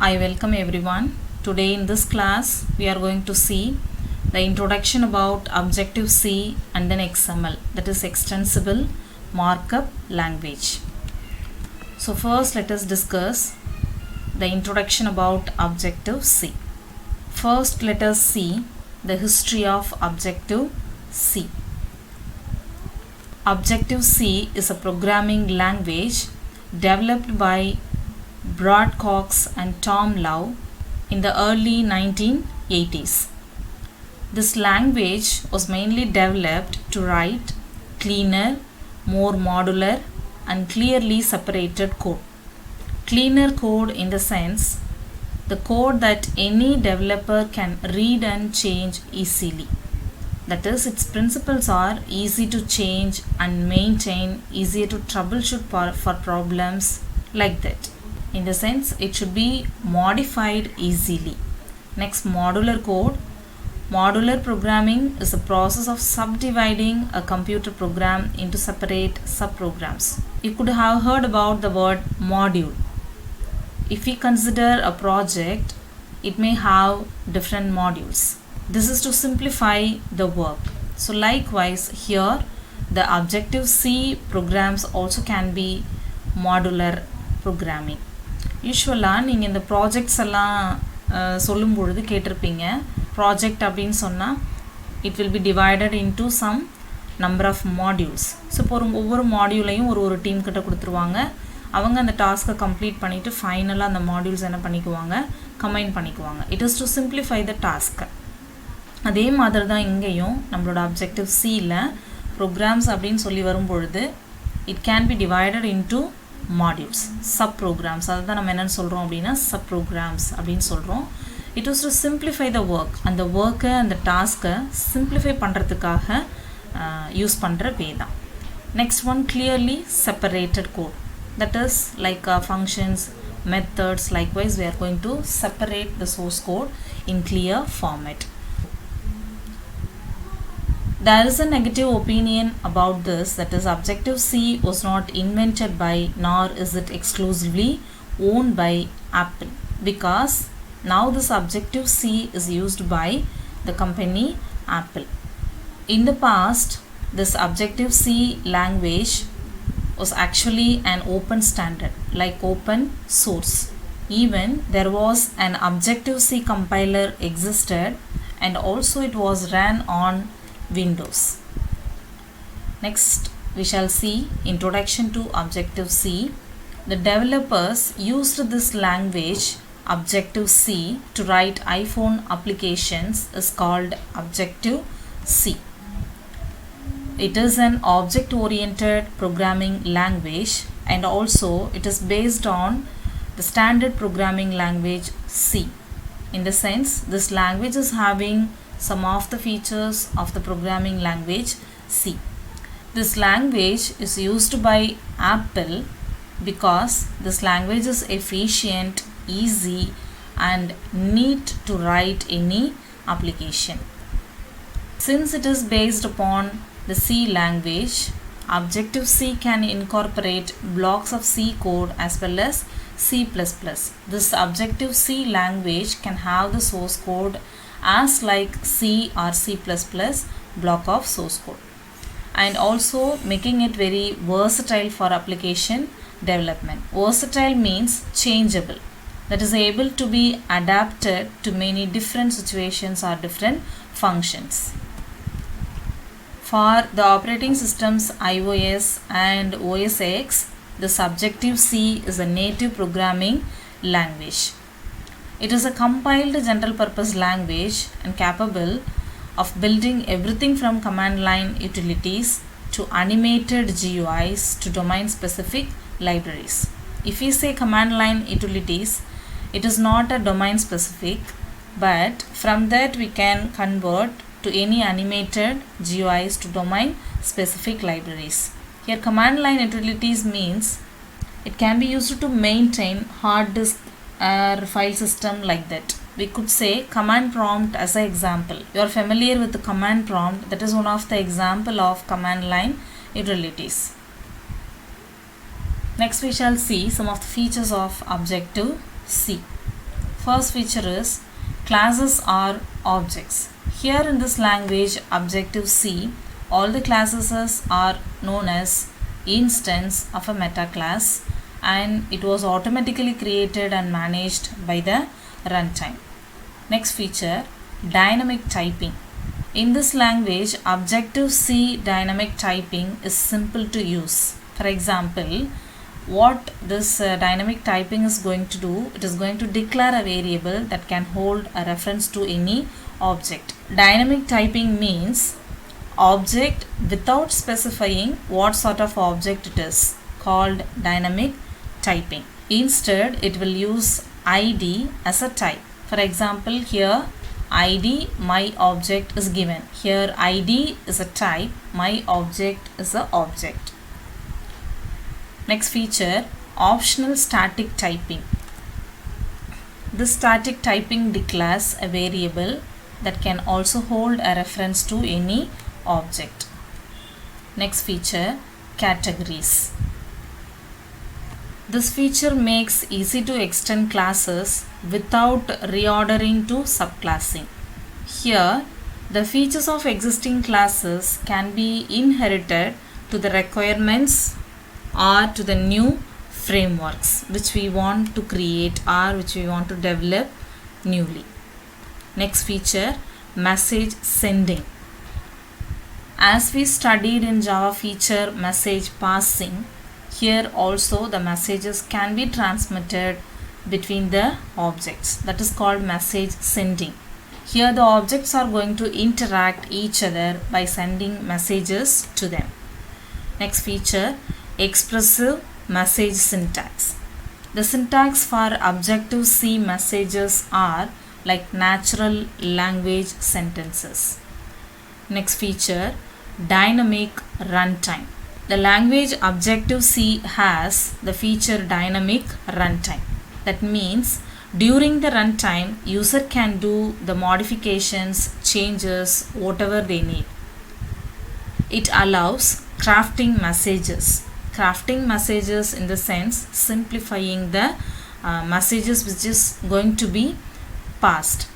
I welcome everyone. Today in this class we are going to see the introduction about Objective-C and then XML, that is Extensible Markup Language. So first let us discuss the introduction about Objective-C. First let us see the history of Objective-C. Objective-C is a programming language developed by Brad Cox and Tom Lowe in the early 1980s. This language was mainly developed to write cleaner, more modular and clearly separated code. Cleaner code in the sense the code that any developer can read and change easily. That is, its principles are easy to change and maintain, easier to troubleshoot for problems like that. In the sense, it should be modified easily. Next, modular code. Modular programming is a process of subdividing a computer program into separate subprograms. You could have heard about the word module. If we consider a project, it may have different modules. This is to simplify the work. So likewise here the Objective-C programs also can be modular programming. யூஸ்வலாக நீங்கள் இந்த projects எல்லாம் சொல்லும் பொழுது கேட்டிருப்பீங்க. Project அப்படின்னு சொன்னால் it will be divided into some number of modules. So இப்போ ஒவ்வொரு மாடியூலையும் ஒரு டீம் கிட்ட கொடுத்துருவாங்க. அவங்க அந்த டாஸ்க்கை கம்ப்ளீட் பண்ணிவிட்டு ஃபைனலாக அந்த மாடியூல்ஸ் என்ன பண்ணிக்குவாங்க, கம்பைன் பண்ணிக்குவாங்க. இட் இஸ் டு சிம்பிளிஃபை த டாஸ்க்கை. அதே மாதிரி தான் இங்கேயும் நம்மளோட Objective-Cயில் ப்ரோக்ராம்ஸ் அப்படின்னு சொல்லி வரும்பொழுது it can be divided into modules, sub programs. அதை தான் நம்ம என்னென்னு சொல்கிறோம் அப்படின்னா சப் ப்ரோக்ராம்ஸ் அப்படின்னு சொல்கிறோம். It was to simplify the work. அந்த ஒர்க்கை அந்த டாஸ்க்கை சிம்பிளிஃபை பண்ணுறதுக்காக யூஸ் பண்ணுற வே தான். Next one, clearly separated code. That is like functions, methods. Likewise we are going to separate the source code in clear format. There is a negative opinion about this, that is Objective-C was not invented by nor is it exclusively owned by Apple, because now this Objective-C is used by the company Apple. In the past, this Objective-C language was actually an open standard, like open source. Even there was an Objective-C compiler existed, and also it was ran on Windows. Next we shall see introduction to Objective-C. The developers used this language Objective-C to write iPhone applications is called Objective-C. It is an object-oriented programming language, and also it is based on the standard programming language C. In the sense, this language is having some of the features of the programming language C. This language is used by Apple because this language is efficient, easy and neat to write any application. Since it is based upon the C language, Objective-C can incorporate blocks of C code as well as C++. This Objective-C language can have the source code as like C or C++ block of source code, and also making it very versatile for application development. Versatile means changeable, that is able to be adapted to many different situations or different functions. For the operating systems iOS and OS X, this Objective-C is a native programming language. It is a compiled general purpose language and capable of building everything from command line utilities to animated GUIs to domain specific libraries. If we say command line utilities, it is not a domain specific, but from that we can convert to any animated GUIs to domain specific libraries. Here command line utilities means it can be used to maintain hard disk or file system like that. We could say command prompt as an example. You are familiar with the command prompt. That is one of the example of command line utilities. Next we shall see some of the features of Objective-C. First feature is classes are objects. Here in this language Objective-C, all the classes are known as instance of a meta class, and it was automatically created and managed by the runtime. Next feature, dynamic typing. In this language Objective-C dynamic typing is simple to use. For example, what this dynamic typing is going to do, it is going to declare a variable that can hold a reference to any object. Dynamic typing means object without specifying what sort of object it is, called dynamic typing. Instead, it will use id as a type. For example, here id my object is given. Here id is a type, my object is a object. Next feature, optional static typing. This static typing declares a variable that can also hold a reference to any object. Next feature, categories. This feature makes easy to extend classes without reordering to subclassing. Here, the features of existing classes can be inherited to the requirements or to the new frameworks which we want to create or which we want to develop newly. Next feature, message sending. As we studied in Java feature message passing, here also the messages can be transmitted between the objects. That is called message sending. Here the objects are going to interact each other by sending messages to them. Next feature, expressive message syntax. The syntax for Objective-C messages are like natural language sentences. Next feature, dynamic runtime. The language Objective-C has the feature dynamic runtime. That means during the runtime, user can do the modifications, changes, whatever they need. It allows crafting messages. Crafting messages in the sense simplifying the messages which is going to be passed.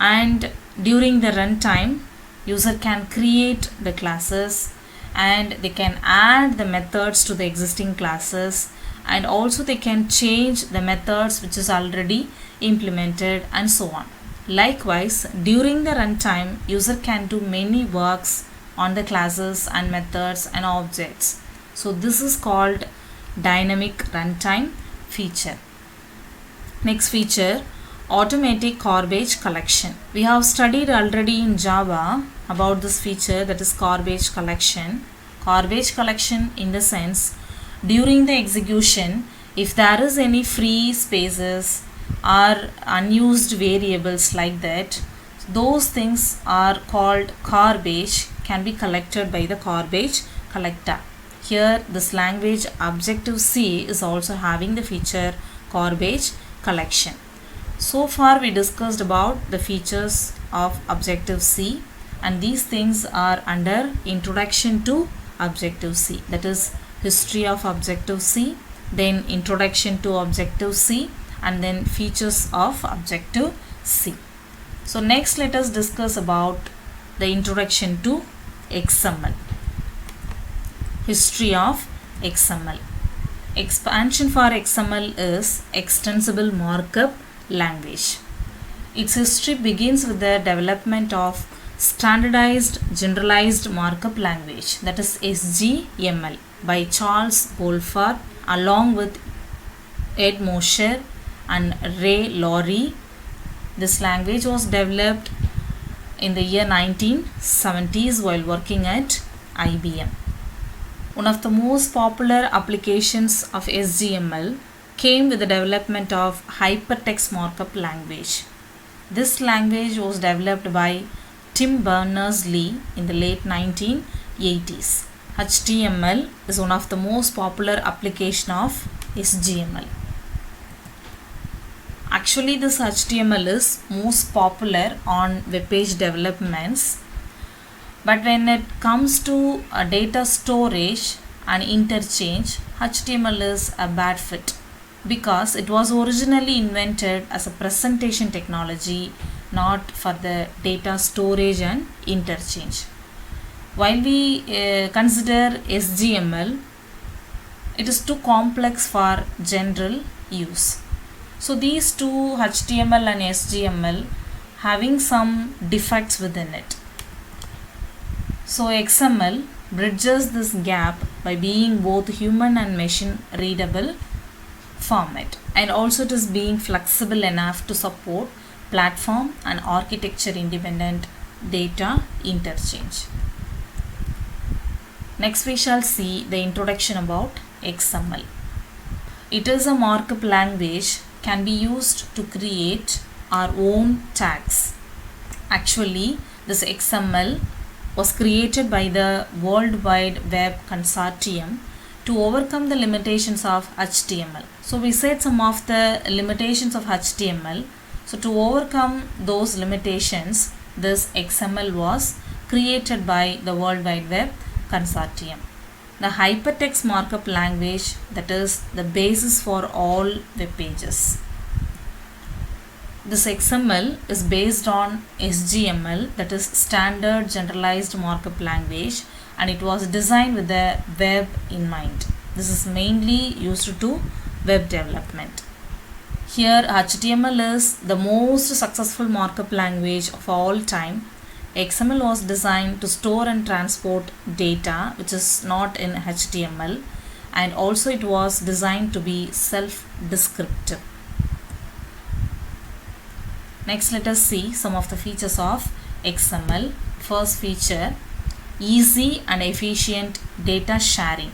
And during the runtime, user can create the classes and they can add the methods to the existing classes, and also they can change the methods which is already implemented and so on. Likewise, during the runtime, user can do many works on the classes and methods and objects. So this is called dynamic runtime feature. Next feature, automatic garbage collection. We have studied already in Java about this feature, that is garbage collection. Garbage collection in the sense, during the execution, if there is any free spaces or unused variables like that, those things are called garbage, can be collected by the garbage collector. Here this language Objective-C is also having the feature garbage collection. So far we discussed about the features of Objective-C, and these things are under Introduction to Objective-C, that is history of Objective-C, then Introduction to Objective-C, and then features of Objective-C. So next let us discuss about the Introduction to XML. History of XML. Expansion for XML is Extensible Markup Language. Its history begins with the development of Standardized Generalized Markup Language, that is SGML, by Charles Goldfarb along with Ed Mosher and Ray Laurie. This language was developed in the year 1970s while working at IBM. One of the most popular applications of SGML came with the development of Hypertext Markup Language. This language was developed by Tim Berners-Lee in the late 1980s. HTML is one of the most popular application of SGML. Actually, this HTML is most popular on web page developments, but when it comes to data storage and interchange, HTML is a bad fit. because it was originally invented as a presentation technology, not for the data storage and interchange. While we consider SGML, it is too complex for general use. So these two, HTML and SGML, having some defects within it. So XML bridges this gap by being both human and machine readable format, and also it is being flexible enough to support platform and architecture independent data interchange. Next we shall see the introduction about XML. It is a markup language, can be used to create our own tags. Actually, this XML was created by the World Wide Web Consortium to overcome the limitations of HTML. So we said some of the limitations of HTML. So to overcome those limitations, this XML was created by the World Wide Web Consortium. The hypertext markup language, that is the basis for all web pages. This XML is based on SGML, that is Standard Generalized Markup Language, and it was designed with the web in mind. This is mainly used to web development. Here HTML is the most successful markup language of all time. XML was designed to store and transport data which is not in HTML, and also it was designed to be self-descriptive. Next, let us see some of the features of XML. First feature, easy and efficient data sharing.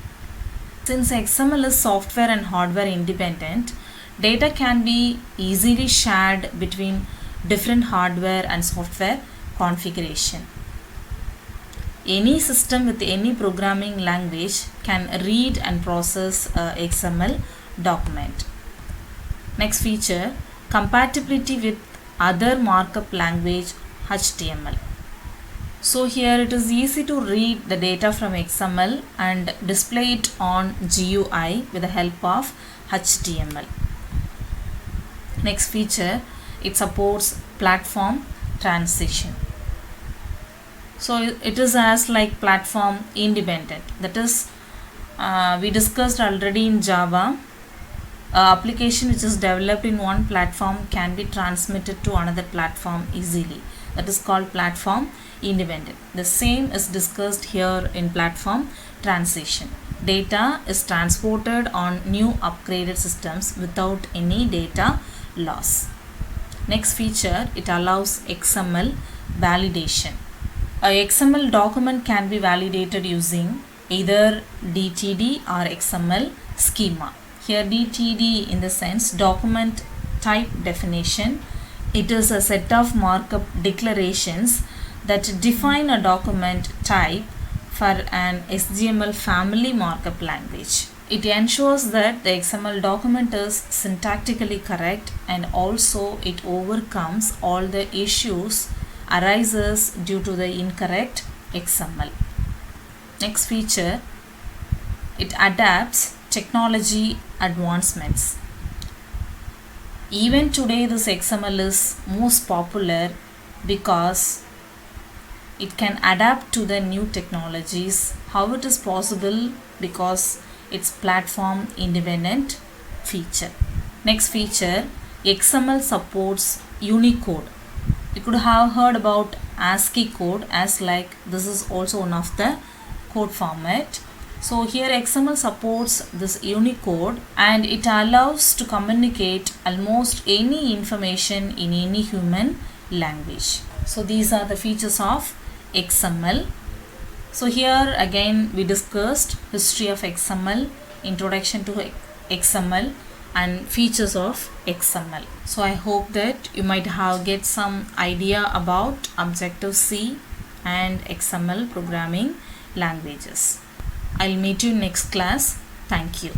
Since XML is software and hardware independent, data can be easily shared between different hardware and software configuration. Any system with any programming language can read and process a XML document. Next feature, compatibility with other markup language HTML. So here it is easy to read the data from XML and display it on GUI with the help of HTML. Next feature, it supports platform transition. So it is as like platform independent. That is, we discussed already in Java. Application which is developed in one platform can be transmitted to another platform easily. That is called platform independent. The same is discussed here in platform transition. Data is transported on new upgraded systems without any data loss. Next feature, it allows XML validation. A XML document can be validated using either DTD or XML schema. Here DTD in the sense document type definition. It is a set of markup declarations that define a document type for an SGML family markup language. It ensures that the XML document is syntactically correct, and also it overcomes all the issues arises due to the incorrect XML. Next feature, it adapts technology advancements. Even today this XML is most popular because it can adapt to the new technologies. How it is possible? Because it's platform independent feature. Next feature, XML supports Unicode. You could have heard about ASCII code, as like this is also one of the code format. So here XML supports this Unicode, and it allows to communicate almost any information in any human language. So these are the features of XML. So here again we discussed history of XML, introduction to XML, and features of XML. So I hope that you might have get some idea about Objective-C and XML programming languages. I'll meet you next class. Thank you.